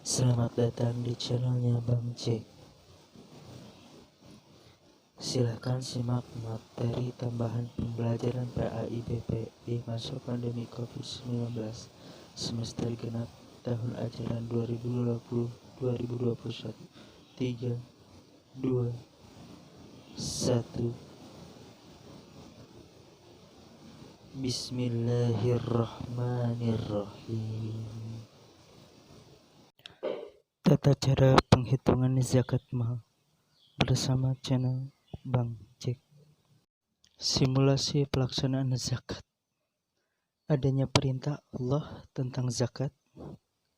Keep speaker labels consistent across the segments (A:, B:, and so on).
A: Selamat datang di channelnya Bang Cek. Silahkan simak materi tambahan pembelajaran PAIBP di masa pandemi COVID-19 semester genap tahun ajaran 2020-2021. 3, 2, 1. Bismillahirrahmanirrahim. Tata cara penghitungan zakat mal bersama channel Bang Cek. Simulasi pelaksanaan zakat. Adanya perintah Allah tentang zakat,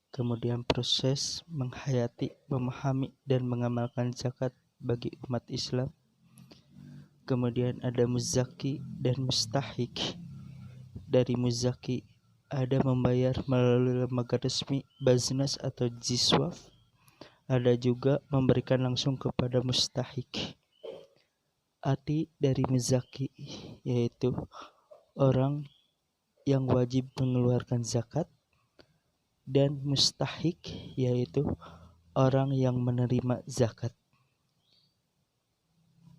A: kemudian proses menghayati, memahami, dan mengamalkan zakat bagi umat Islam. Kemudian ada muzaki dan mustahik. Dari muzaki ada membayar melalui lembaga resmi Baznas atau Jiswaf. Ada juga memberikan langsung kepada mustahik. Arti dari muzaki yaitu orang yang wajib mengeluarkan zakat, dan mustahik yaitu orang yang menerima zakat.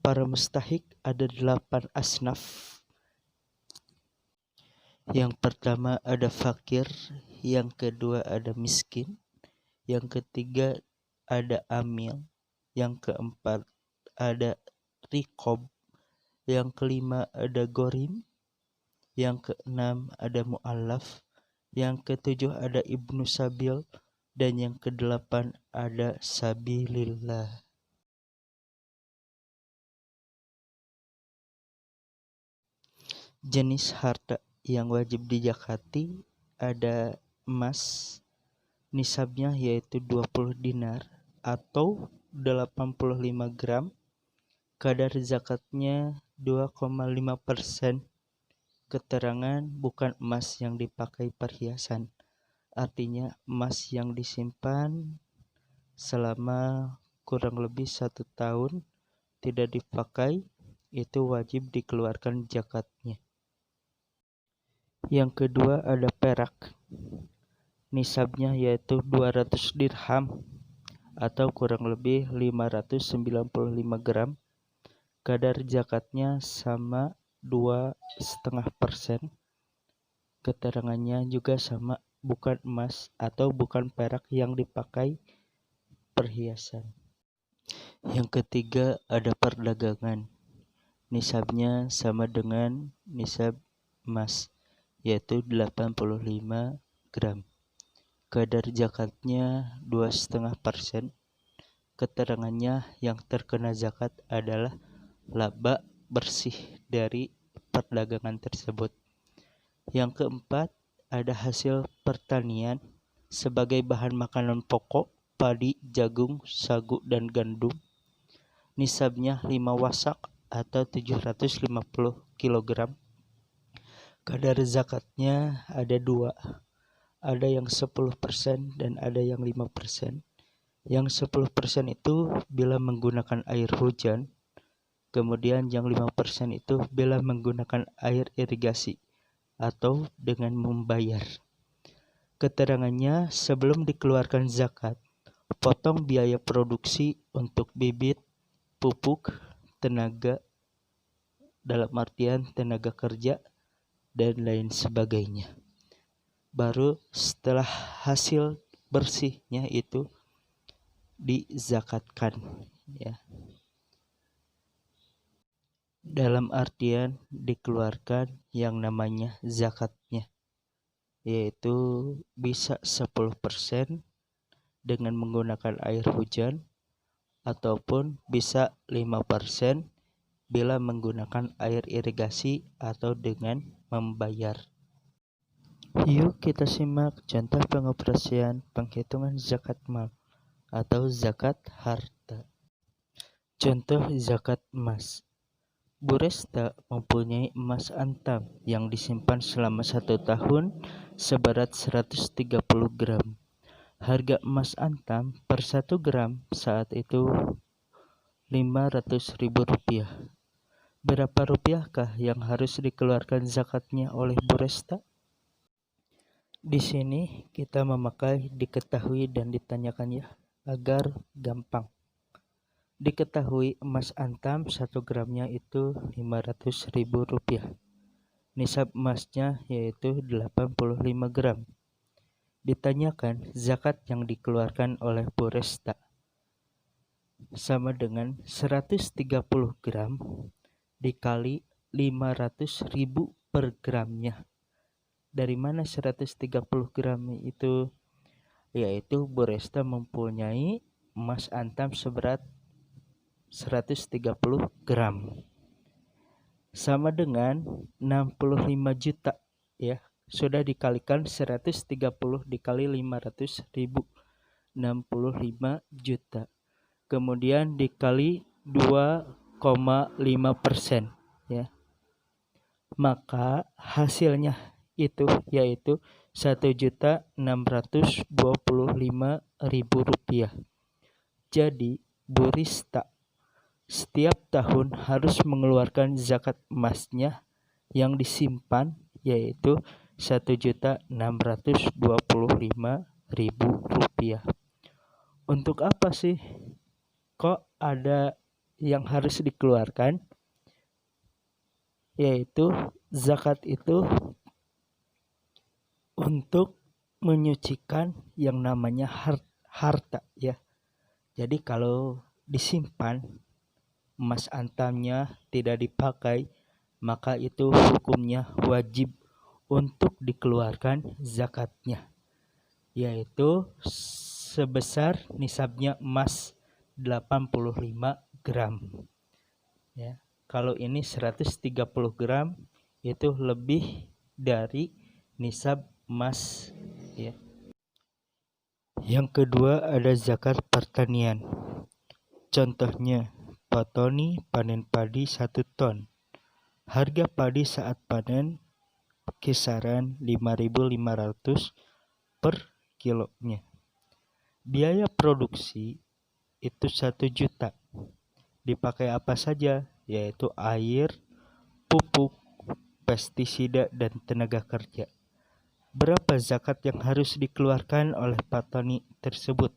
A: Para mustahik ada 8 asnaf. Yang pertama ada fakir, yang kedua ada miskin, yang ketiga ada amil, yang keempat ada riqab, yang kelima ada gorim, yang keenam ada mu'allaf, yang ketujuh ada ibnu sabil, dan yang kedelapan ada sabilillah. Jenis harta yang wajib dizakati ada emas, nisabnya yaitu 20 dinar atau 85 gram, kadar zakatnya 2,5%. Keterangan bukan emas yang dipakai perhiasan, artinya emas yang disimpan selama kurang lebih 1 tahun tidak dipakai, itu wajib dikeluarkan zakatnya. Yang kedua ada perak, nisabnya yaitu 200 dirham atau kurang lebih 595 gram. Kadar zakatnya sama 2,5%. Keterangannya juga sama, bukan emas atau bukan perak yang dipakai perhiasan. Yang ketiga ada perdagangan, nisabnya sama dengan nisab emas yaitu 85 gram. Kadar zakatnya 2,5%. Keterangannya yang terkena zakat adalah laba bersih dari perdagangan tersebut. Yang keempat ada hasil pertanian sebagai bahan makanan pokok, padi, jagung, sagu, dan gandum. Nisabnya 5 wasak atau 750 kg. Kadar zakatnya ada 2, ada yang 10% dan ada yang 5%. Yang 10% itu bila menggunakan air hujan, kemudian yang 5% itu bila menggunakan air irigasi atau dengan membayar. Keterangannya sebelum dikeluarkan zakat, potong biaya produksi untuk bibit, pupuk, tenaga, dalam artian tenaga kerja, dan lain sebagainya. Baru setelah hasil bersihnya itu dizakatkan, ya. Dalam artian dikeluarkan yang namanya zakatnya, yaitu bisa 10% dengan menggunakan air hujan, ataupun bisa 5% bila menggunakan air irigasi atau dengan membayar. Yuk kita simak contoh pengoperasian penghitungan zakat mal atau zakat harta. Contoh zakat emas. Bu Resta mempunyai emas antam yang disimpan selama 1 tahun seberat 130 gram. Harga emas antam per 1 gram saat itu Rp500.000. Berapa rupiahkah yang harus dikeluarkan zakatnya oleh Bu Resta? Di sini kita memakai diketahui dan ditanyakan ya, agar gampang. Diketahui emas antam 1 gramnya itu Rp500.000. Nisab emasnya yaitu 85 gram. Ditanyakan zakat yang dikeluarkan oleh Buresta sama dengan 130 gram dikali 500.000 per gramnya. Dari mana 130 gram itu? Yaitu Buresta mempunyai emas antam seberat 130 gram. Sama dengan 65 juta ya. Sudah dikalikan 130 dikali 500.000, 65 juta. Kemudian dikali 2,5% ya. Maka hasilnya itu yaitu Rp1.625.000. Jadi Burista setiap tahun harus mengeluarkan zakat emasnya yang disimpan yaitu Rp1.625.000. Untuk apa sih kok ada yang harus dikeluarkan? Yaitu zakat itu untuk menyucikan yang namanya harta ya. Jadi kalau disimpan emas antamnya tidak dipakai, maka itu hukumnya wajib untuk dikeluarkan zakatnya, yaitu sebesar nisabnya emas 85 gram ya. Kalau ini 130 gram itu lebih dari nisab emas ya. Yang kedua ada zakat pertanian. Contohnya petani panen padi 1 ton. Harga padi saat panen kisaran 5.500 per kilonya. Biaya produksi itu 1 juta. Dipakai apa saja? Yaitu air, pupuk, pestisida, dan tenaga kerja. Berapa zakat yang harus dikeluarkan oleh petani tersebut?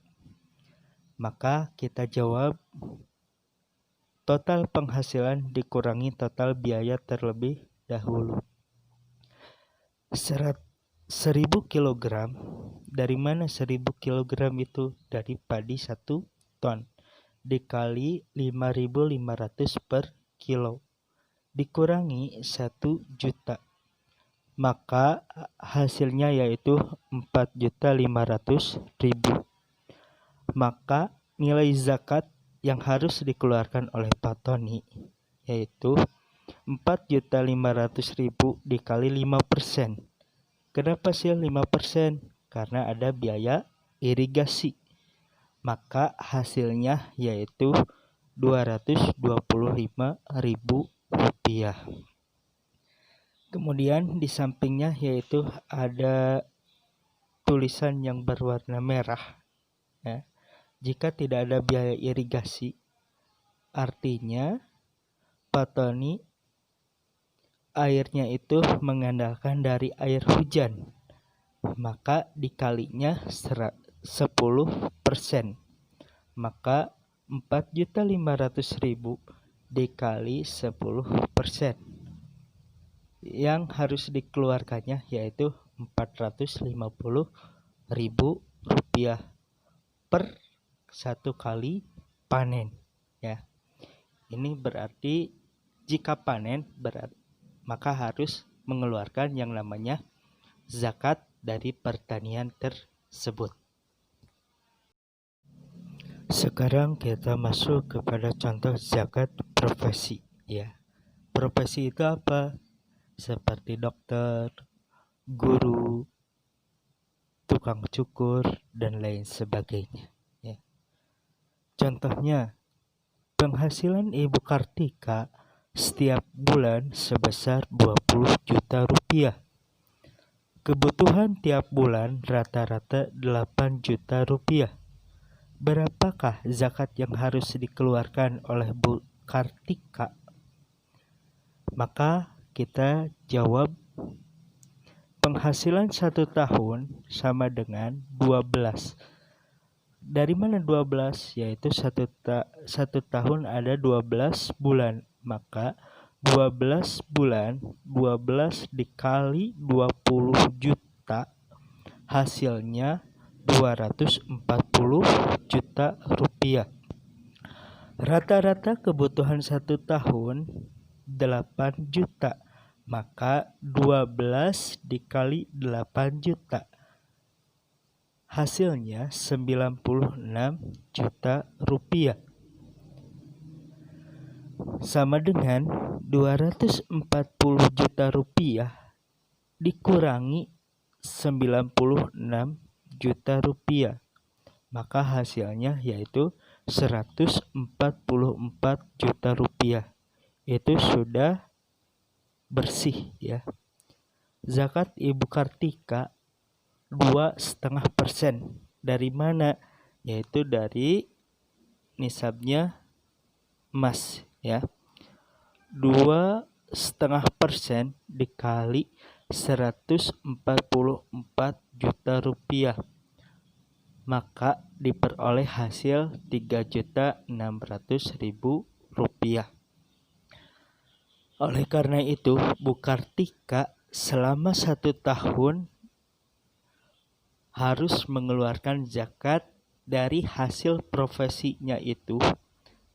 A: Maka kita jawab total penghasilan dikurangi total biaya terlebih dahulu. 1.000 kg. Dari mana 1.000 kg itu? Dari padi 1 ton dikali 5.500 per kilo dikurangi 1 juta. Maka hasilnya yaitu 4.500.000. Maka nilai zakat yang harus dikeluarkan oleh petani yaitu 4.500.000 dikali 5%. Kenapa sih 5%? Karena ada biaya irigasi. Maka hasilnya yaitu Rp225.000. Kemudian di sampingnya yaitu ada tulisan yang berwarna merah ya. Jika tidak ada biaya irigasi, artinya petani airnya itu mengandalkan dari air hujan, maka dikalinya 10%. Maka 4.500.000 dikali 10%. Yang harus dikeluarkannya yaitu Rp450.000 per 1 kali panen ya. Ini berarti jika panen maka harus mengeluarkan yang namanya zakat dari pertanian tersebut. Sekarang kita masuk kepada contoh zakat profesi ya. Profesi itu apa? Seperti dokter, guru, tukang cukur, dan lain sebagainya ya. Contohnya, penghasilan Ibu Kartika setiap bulan sebesar 20 juta rupiah. Kebutuhan tiap bulan rata-rata 8 juta rupiah. Berapakah zakat yang harus dikeluarkan oleh Bu Kartika? Maka kita jawab penghasilan 1 tahun sama dengan 12. Dari mana 12? Yaitu satu tahun ada 12 bulan. Maka 12 bulan, 12 dikali 20 juta, hasilnya 240 juta rupiah. Rata-rata kebutuhan 1 tahun 8 juta. Maka 12 dikali 8 juta. Hasilnya 96 juta rupiah. Sama dengan 240 juta rupiah dikurangi 96 juta rupiah. Maka hasilnya yaitu 144 juta rupiah. Itu sudah bersih ya. Zakat Ibu Kartika 2,5%. Dari mana? Yaitu dari nisabnya emas ya. 2,5% dikali 144 juta rupiah, maka diperoleh hasil 3.600.000 rupiah. Oleh karena itu, Bu Kartika selama 1 tahun harus mengeluarkan zakat dari hasil profesinya itu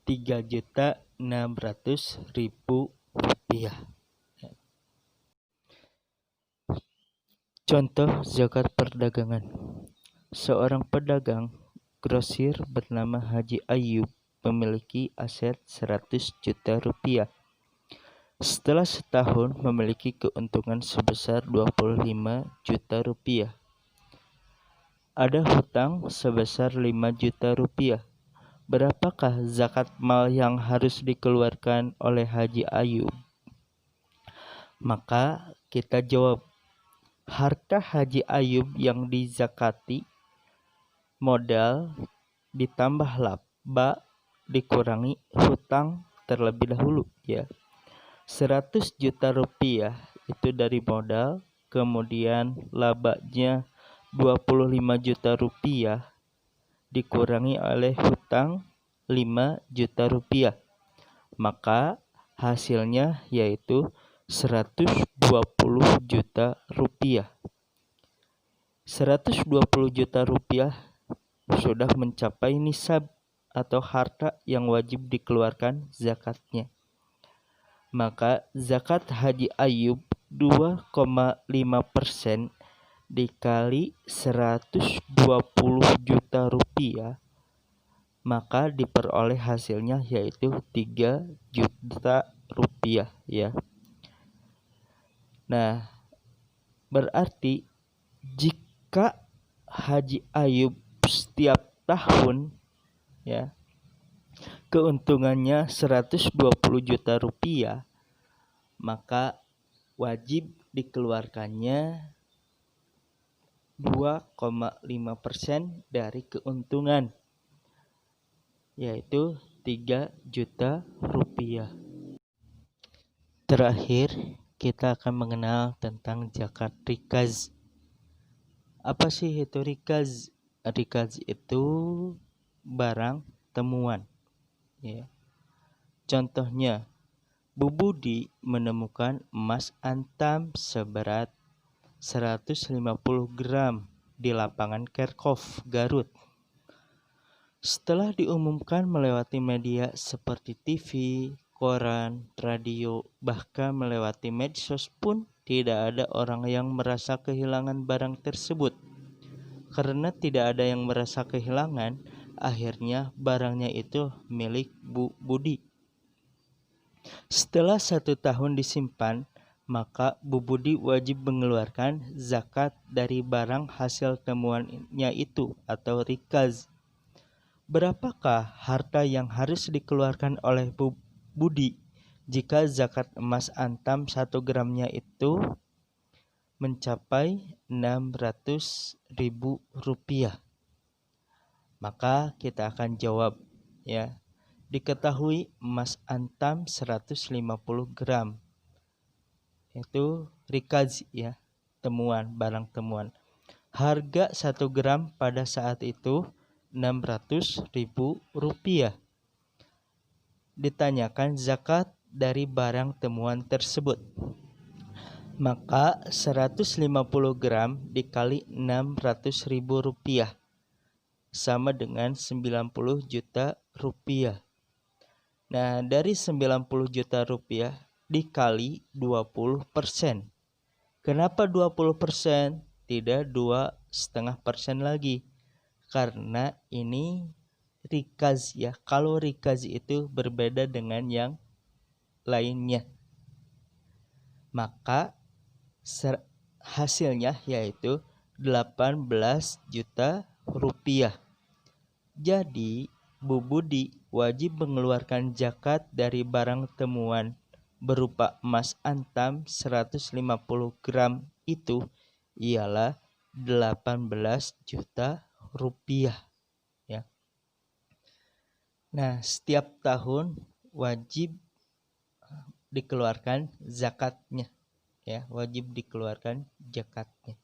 A: 3.600.000 rupiah. Contoh zakat perdagangan. Seorang pedagang grosir bernama Haji Ayub memiliki aset 100 juta rupiah. Setelah setahun memiliki keuntungan sebesar 25 juta rupiah. Ada hutang sebesar 5 juta rupiah. Berapakah zakat mal yang harus dikeluarkan oleh Haji Ayub? Maka kita jawab, harta Haji Ayub yang dizakati modal ditambah laba dikurangi hutang terlebih dahulu ya. 100 juta rupiah itu dari modal, kemudian labanya 25 juta rupiah dikurangi oleh hutang 5 juta rupiah. Maka hasilnya yaitu 120 juta rupiah. 120 juta rupiah sudah mencapai nisab atau harta yang wajib dikeluarkan zakatnya. Maka zakat Haji Ayub 2,5% dikali 120 juta rupiah, maka diperoleh hasilnya yaitu 3 juta rupiah ya. Nah, berarti jika Haji Ayub setiap tahun ya keuntungannya 120 juta rupiah, maka wajib dikeluarkannya 2,5% dari keuntungan, yaitu 3 juta rupiah. Terakhir, kita akan mengenal tentang zakat rikaz. Apa sih itu rikaz? Rikaz itu barang temuan ya. Contohnya, Bu Budi menemukan emas antam seberat 150 gram di lapangan Kerkhof, Garut. Setelah diumumkan melewati media seperti TV, koran, radio, bahkan melewati medsos pun tidak ada orang yang merasa kehilangan barang tersebut. Karena tidak ada yang merasa kehilangan, akhirnya barangnya itu milik Bu Budi. Setelah 1 tahun disimpan, maka Bu Budi wajib mengeluarkan zakat dari barang hasil temuannya itu atau rikaz. Berapakah harta yang harus dikeluarkan oleh Bu Budi jika zakat emas antam 1 gramnya itu mencapai 600.000 rupiah? Maka kita akan jawab ya. Diketahui emas antam 150 gram itu rikaz ya, barang temuan. Harga 1 gram pada saat itu Rp600.000. Ditanyakan zakat dari barang temuan tersebut. Maka 150 gram dikali Rp600.000 sama dengan 90 juta rupiah. Nah, dari 90 juta rupiah dikali 20%. Kenapa 20%? Tidak 2,5% lagi. Karena ini rikaz ya. Kalau rikaz itu berbeda dengan yang lainnya. Maka hasilnya yaitu 18 juta rupiah. Jadi, Bu Budi wajib mengeluarkan zakat dari barang temuan berupa emas antam 150 gram itu ialah 18 juta rupiah ya. Nah, setiap tahun wajib dikeluarkan zakatnya ya, wajib dikeluarkan zakatnya.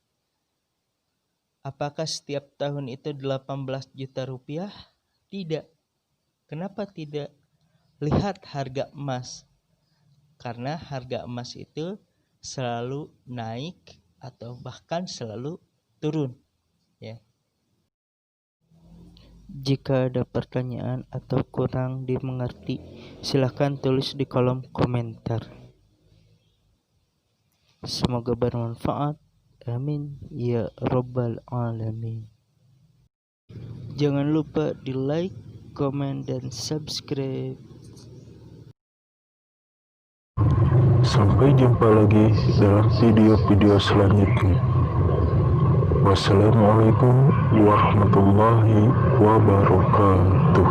A: Apakah setiap tahun itu 18 juta rupiah? Tidak. Kenapa tidak? Lihat harga emas. Karena harga emas itu selalu naik atau bahkan selalu turun ya. Jika ada pertanyaan atau kurang dimengerti, silakan tulis di kolom komentar. Semoga bermanfaat. Amin ya rabbal alamin. Jangan lupa di like, komen, dan subscribe.
B: Sampai jumpa lagi dalam video-video selanjutnya. Wassalamualaikum warahmatullahi wabarakatuh.